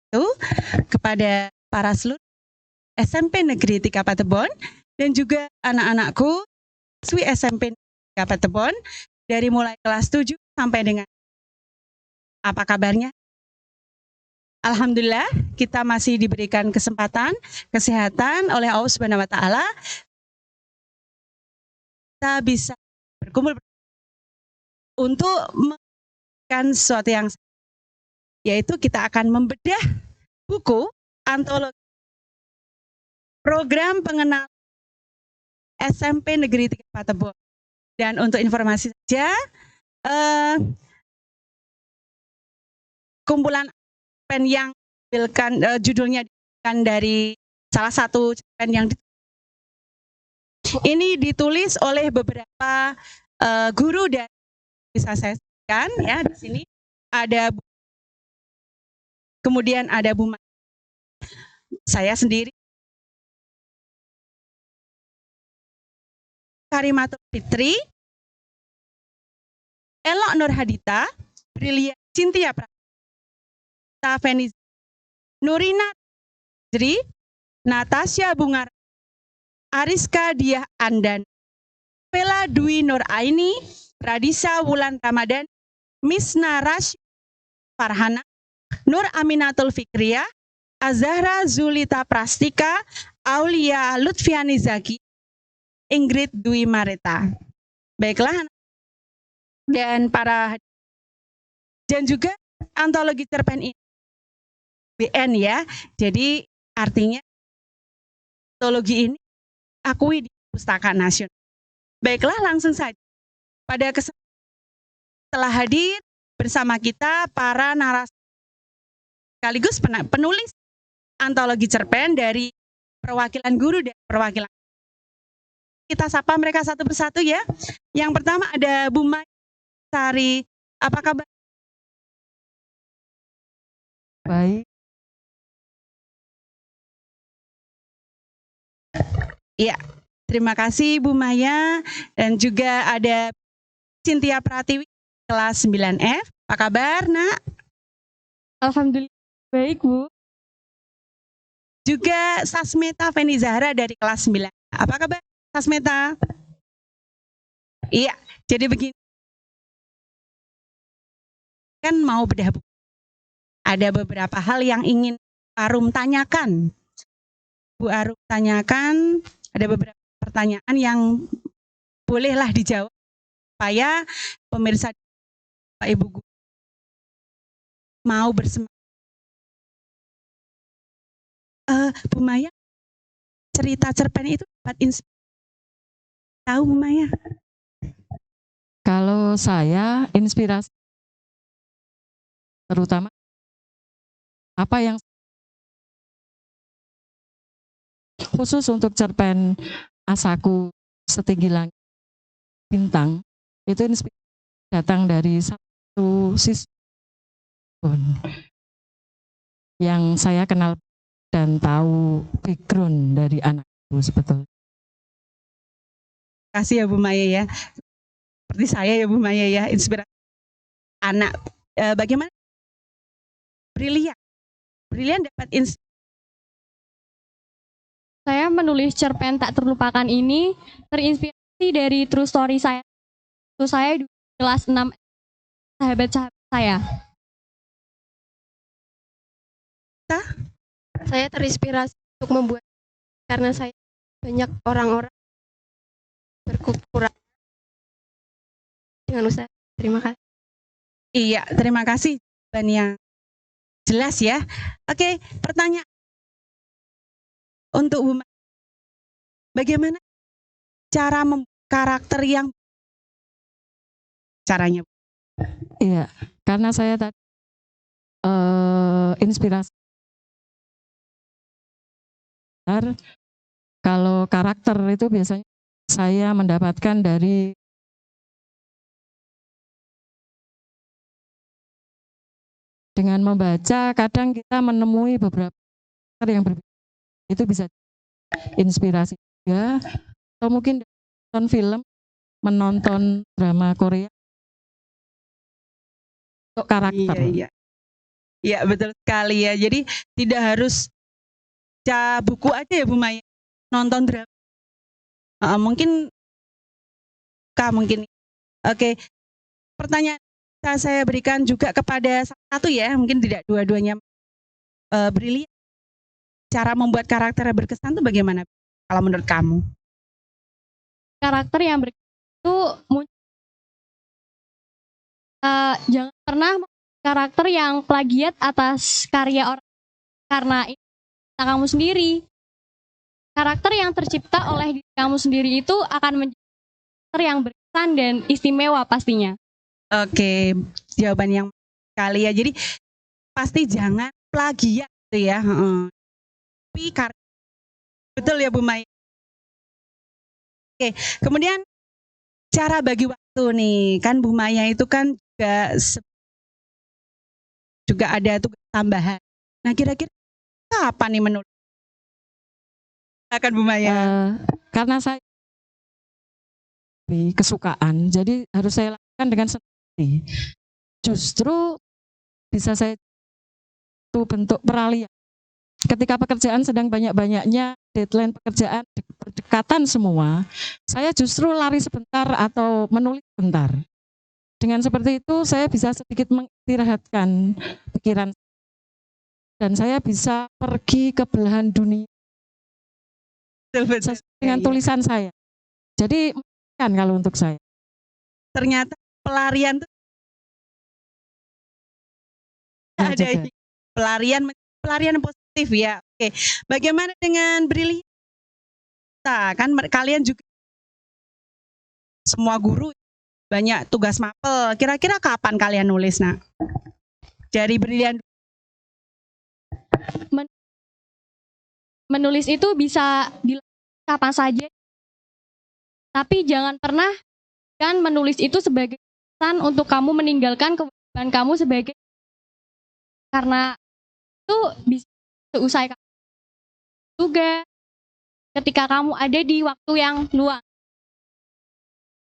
itu kepada para seluruh SMP Negeri 3 Patebon dan juga anak-anakku siswi SMP 3 Patebon dari mulai kelas 7 sampai dengan apa kabarnya? Alhamdulillah kita masih diberikan kesempatan, kesehatan oleh Allah Subhanahu wa taala. Kita bisa berkumpul untuk melakukan sesuatu yang yaitu kita akan membedah buku antologi program pengenal SMP Negeri 3 Patebon. Dan untuk informasi saja, kumpulan cerpen yang judulnya dari salah satu cerpen yang ini ditulis oleh beberapa guru dan bisa saya sebutkan ya di sini ada kemudian ada Bu saya sendiri Karimatul Fitri, Elok Nur Hadita, Brilian Cynthia Prata Feniz, Nurina Jri, Natasha Bungar, Ariska Diah Andan, Vela Dwi Nur Aini, Radisa Wulan Ramadan, Misna Rasyid Farhana, Nur Aminatul Fikriah, Azahra Zulita Prastika, Aulia Lutfiani Zaki, Ingrid Dwi Mareta. Baiklah, dan juga antologi cerpen ini BN ya. Jadi artinya antologi ini akui di Pustaka Nasional. Baiklah, langsung saja. Pada kesempatan telah hadir bersama kita para narasumber sekaligus penulis antologi cerpen dari perwakilan guru dan perwakilan. Kita sapa mereka satu persatu ya. Yang pertama ada Bu Maya Sari. Apa kabar? Baik. Iya, terima kasih Bu Maya. Dan juga ada Cynthia Pratiwi kelas 9F. Apa kabar, Nak? Alhamdulillah baik, Bu. Juga Sasmeta Feni Zahra dari kelas 9. Apa kabar, Sasmeta? Iya, jadi begini. Kan mau bedah buku. Ada beberapa hal yang ingin Arum tanyakan. Bu Arum tanyakan, ada beberapa pertanyaan yang bolehlah dijawab supaya pemirsa Pak Ibu guru mau bersemangat. Bu Maya, cerita cerpen itu dapat inspirasi. Tahu Bu Maya? Kalau saya inspirasi terutama apa yang khusus untuk cerpen Asaku Setinggi Langit Bintang itu inspirasi datang dari satu siswa yang saya kenal dan tahu background dari anak itu sebetulnya. Terima kasih ya Bu Maya ya. Seperti saya ya Bu Maya ya, inspirasi anak. Bagaimana? Brilian dapat inspirasi. Saya menulis cerpen Tak Terlupakan ini terinspirasi dari true story saya. Waktu saya di kelas 6 sahabat-sahabat saya. Saya terinspirasi untuk membuat karena saya banyak orang-orang berkekurangan dengan usaha. Terima kasih. Iya, terima kasih jawaban yang jelas ya. Oke, pertanyaan untuk Bu Maya. Bagaimana cara membuat karakter yang caranya? Iya, karena saya tadi inspirasi. Kalau karakter itu biasanya saya mendapatkan dari dengan membaca, kadang kita menemui beberapa karakter yang berbeda. Itu bisa inspirasi juga, atau mungkin menonton film, menonton drama Korea untuk karakter. Iya. Ya betul sekali ya. Jadi tidak harus baca buku aja ya Bu Maya. Nonton drama. Mungkin mungkin. Oke, pertanyaan bisa saya berikan juga kepada satu ya, mungkin tidak dua-duanya brilian. Cara membuat karakter yang berkesan itu bagaimana kalau menurut kamu? Karakter yang itu jangan pernah karakter yang plagiat atas karya orang, karena itu kamu sendiri. Karakter yang tercipta oleh diri kamu sendiri itu akan menjadi karakter yang berkesan dan istimewa pastinya. Oke, jawaban yang kali ya. Jadi pasti jangan plagiat gitu ya. Tapi betul ya Bu Maya. Oke, kemudian cara bagi waktu nih, kan Bu Maya itu kan juga ada tugas tambahan. Nah, kira-kira apa nih menulis? Akan Bu Maya. Karena saya kesukaan, jadi harus saya lakukan dengan sendiri. Justru bisa saya itu bentuk peralihan. Ketika pekerjaan sedang banyak-banyaknya, deadline pekerjaan berdekatan semua, saya justru lari sebentar atau menulis sebentar. Dengan seperti itu saya bisa sedikit mengistirahatkan pikiran dan saya bisa pergi ke belahan dunia dengan tulisan saya. Jadi kan kalau untuk saya. Ternyata pelarian itu ada pelarian positif ya. Oke, bagaimana dengan brilian? Kan kalian juga semua guru banyak tugas mapel. Kira-kira kapan kalian nulis, Nak? Dari brilian. Menulis itu bisa dilakukan kapan saja, tapi jangan pernah kan menulis itu sebagai pesan untuk kamu meninggalkan kewajiban kamu sebagai, karena itu bisa seusai kamu juga ketika kamu ada di waktu yang luang.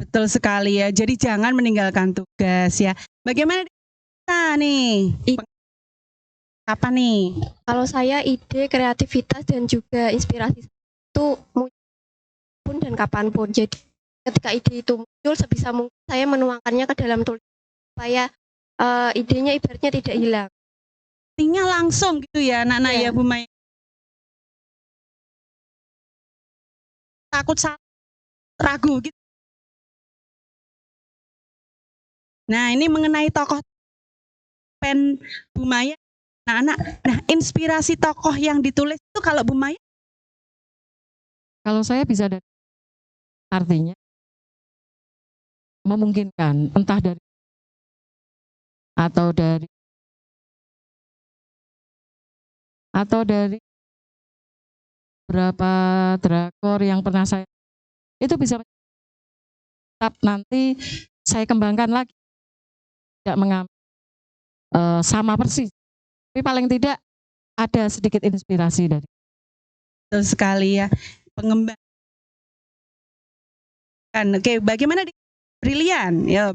Betul sekali ya. Jadi jangan meninggalkan tugas ya. Bagaimana kita nih? Apa nih? Kalau saya ide, kreativitas dan juga inspirasi itu pun dan kapanpun. Jadi ketika ide itu muncul sebisa mungkin saya menuangkannya ke dalam tulisan supaya idenya ibaratnya tidak hilang. Artinya langsung gitu ya, Nana ya Bu Maya. Takut salah, ragu gitu. Nah ini mengenai tokoh pen Bu Maya, anak-anak. Nah inspirasi tokoh yang ditulis itu kalau Bu Maya? Kalau saya bisa dari artinya memungkinkan entah dari atau dari beberapa drakor yang pernah saya itu bisa nanti saya kembangkan lagi, tidak mengambil sama persis, tapi paling tidak ada sedikit inspirasi dari. Betul sekali ya, pengembang. Oke, bagaimana di brilian? Ya,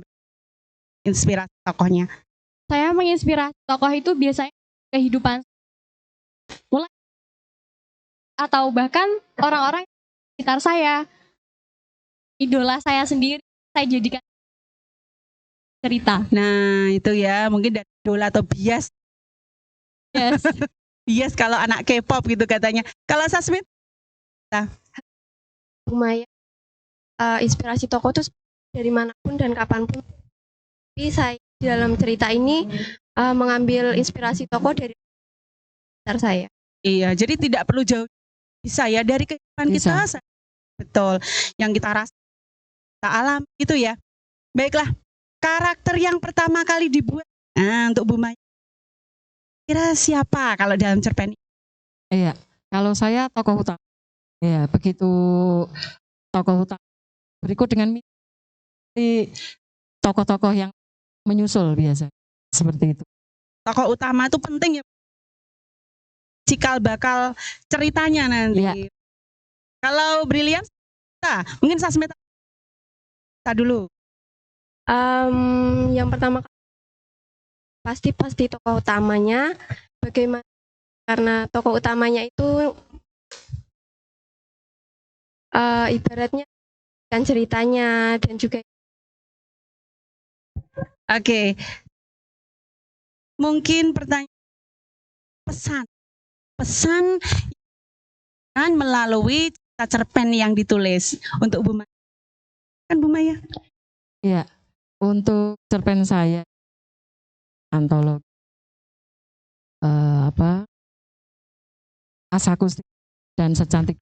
inspirasi tokohnya. Saya menginspirasi tokoh itu biasanya kehidupan mulai atau bahkan orang-orang sekitar saya, idola saya sendiri, saya jadikan cerita. Nah itu ya, mungkin dari idola atau bias. Yes. Bias kalau anak K-pop gitu katanya. Kalau Sasmit? Lumayan inspirasi tokoh itu dari manapun dan kapanpun. Tapi saya di dalam cerita ini mengambil inspirasi tokoh dari sekitar saya. Iya, jadi tidak perlu jauh, bisa ya dari kehidupan kita. Betul, yang kita rasa, kita alami gitu ya. Baiklah, karakter yang pertama kali dibuat untuk Bu Maya, kira siapa kalau dalam cerpen? Iya, kalau saya tokoh utama. Ya, begitu tokoh utama. Berikut dengan tokoh-tokoh yang menyusul biasa seperti itu. Tokoh utama itu penting ya, cikal bakal ceritanya nanti. Ya. Kalau brilian, mungkin Sasmita dulu. Yang pertama pasti tokoh utamanya bagaimana, karena tokoh utamanya itu ibaratnya kan ceritanya dan juga Oke, mungkin pertanyaan pesan melalui cerpen yang ditulis untuk Bu Maya. Kan Bu Maya? Ya, untuk cerpen saya antologi Asakustik dan Secantik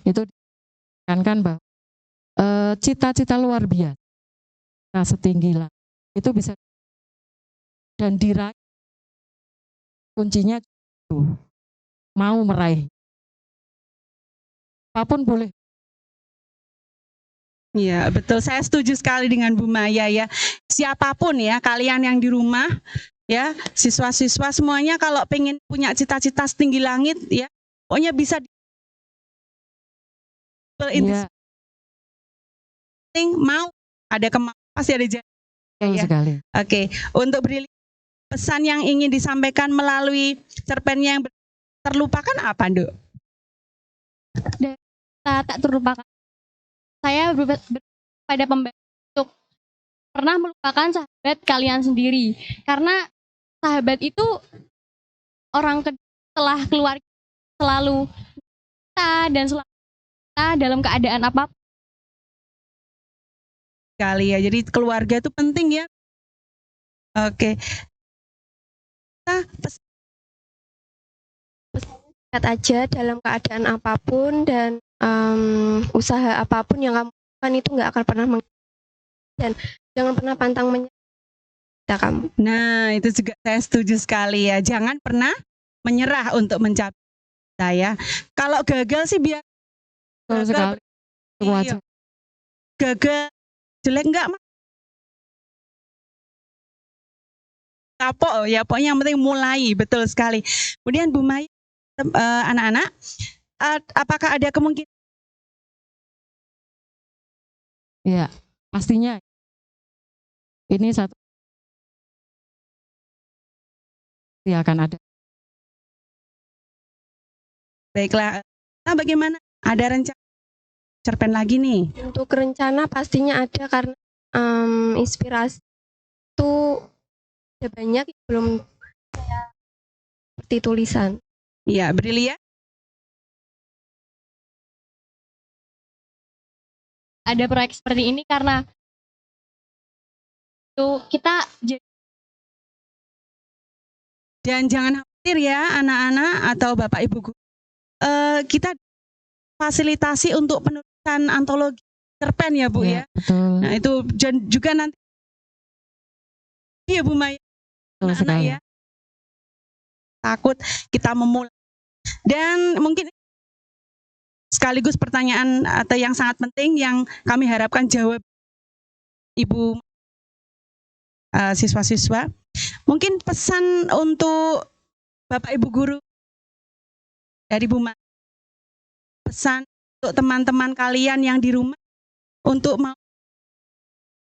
itu ditekankan bahwa cita-cita luar biasa setinggi langit itu bisa dan diraih, kuncinya itu mau meraih apapun boleh. Iya, betul. Saya setuju sekali dengan Bu Maya ya. Siapapun ya, kalian yang di rumah ya, siswa-siswa semuanya kalau pengen punya cita-cita setinggi langit ya, pokoknya bisa Iya, mau ada kemampuan pasti ada jalan. betul Ya. sekali. Oke, untuk beri pesan yang ingin disampaikan melalui cerpennya yang terlupakan apa, Nduk? Tak terlupakan. Saya pada pembaca untuk pernah melupakan sahabat kalian sendiri, karena sahabat itu orang setelah keluarga selalu kita dan selalu kita dalam keadaan apapun. Kali ya, jadi keluarga itu penting ya. Oke. lihat aja dalam keadaan apapun dan usaha apapun yang kamu lakukan itu nggak akan pernah dan jangan pernah pantang menyerah kamu. Nah, itu juga saya setuju sekali ya. Jangan pernah menyerah untuk mencapai saya. Kalau gagal sih biar Betul sekali. Itu wajar. Gagal jelek enggak Mas? Kapok ya, pokoknya yang penting mulai, betul sekali. Kemudian Bu Maya, anak-anak, apakah ada kemungkinan? Ya, pastinya ini satu akan ada. Baiklah, nah bagaimana? Ada rencana cerpen lagi nih? Untuk rencana pastinya ada karena inspirasi itu ada banyak belum seperti tulisan. Iya, Brilia. Ada proyek seperti ini karena itu kita Dan jangan khawatir ya anak-anak atau Bapak Ibu guru. Kita fasilitasi untuk penulisan antologi cerpen ya Bu ya. Betul. Nah itu juga nanti ya Bu Maya, anak-anak ya. Takut kita memulai. Dan mungkin sekaligus pertanyaan atau yang sangat penting yang kami harapkan jawab Ibu siswa-siswa. Mungkin pesan untuk Bapak Ibu guru dari Bu Maya. Pesan untuk teman-teman kalian yang di rumah untuk mau.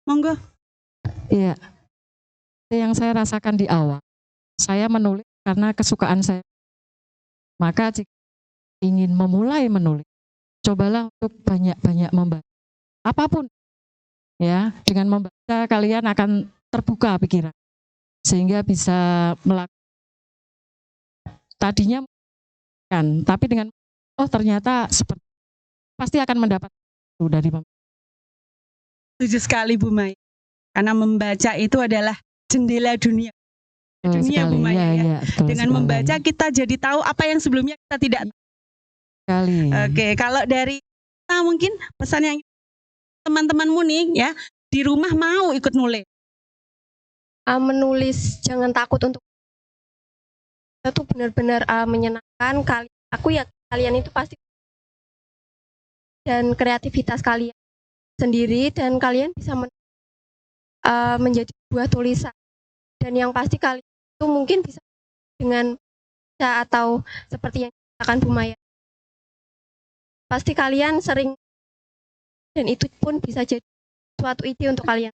Monggo. Iya. Yang saya rasakan di awal, saya menulis karena kesukaan saya. Maka jika ingin memulai menulis, cobalah untuk banyak-banyak membaca. Apapun. Ya, dengan membaca kalian akan terbuka pikiran. Sehingga bisa melakukan tadinya kan, tapi dengan ternyata seperti pasti akan mendapat itu dari membaca. Setuju sekali Bu Maya. Karena membaca itu adalah jendela dunia. Dunia Bu Maya ya. Dengan membaca kita jadi tahu apa yang sebelumnya kita tidak tahu. Oke, kalau dari kita mungkin pesan yang teman-temanmu nih ya, di rumah mau ikut nulis. Menulis jangan takut untuk itu benar-benar menyenangkan. Aku ya kalian itu pasti dan kreativitas kalian sendiri dan kalian bisa menjadi sebuah tulisan dan yang pasti kalian itu mungkin bisa dengan atau seperti yang dikatakan Bu Maya pasti kalian sering dan itu pun bisa jadi suatu ide untuk kalian.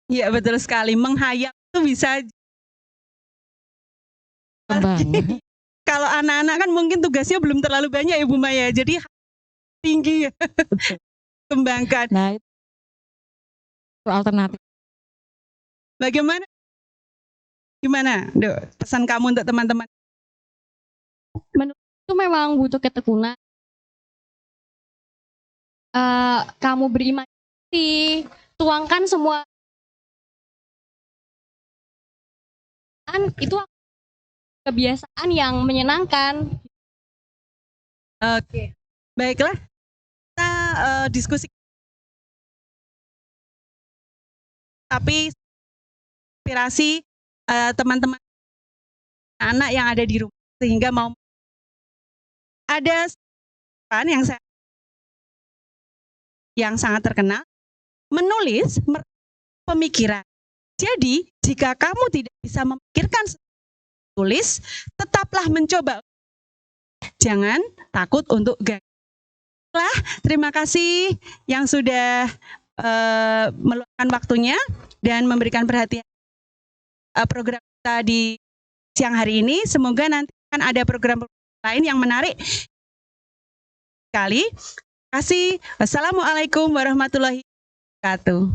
Iya betul sekali, menghayal itu bisa Kembang. Kalau anak-anak kan mungkin tugasnya belum terlalu banyak ya Bu Maya, jadi tinggi ya. Kembangkan. Nah, itu alternatif. Bagaimana? Gimana, Dok? Pesan kamu untuk teman-teman? Itu memang butuh ketekunan. Kamu berimajinasi, tuangkan semua itu kebiasaan yang menyenangkan. Oke, baiklah, kita diskusi. Tapi inspirasi teman-teman anak yang ada di rumah sehingga mau ada yang sangat terkenal menulis pemikiran. Jadi jika kamu tidak bisa memikirkan tulis, tetaplah mencoba. Jangan takut untuk gagal. Terima kasih yang sudah meluangkan waktunya dan memberikan perhatian program kita di siang hari ini. Semoga nanti akan ada program lain yang menarik sekali. Terima kasih. Wassalamualaikum warahmatullahi wabarakatuh.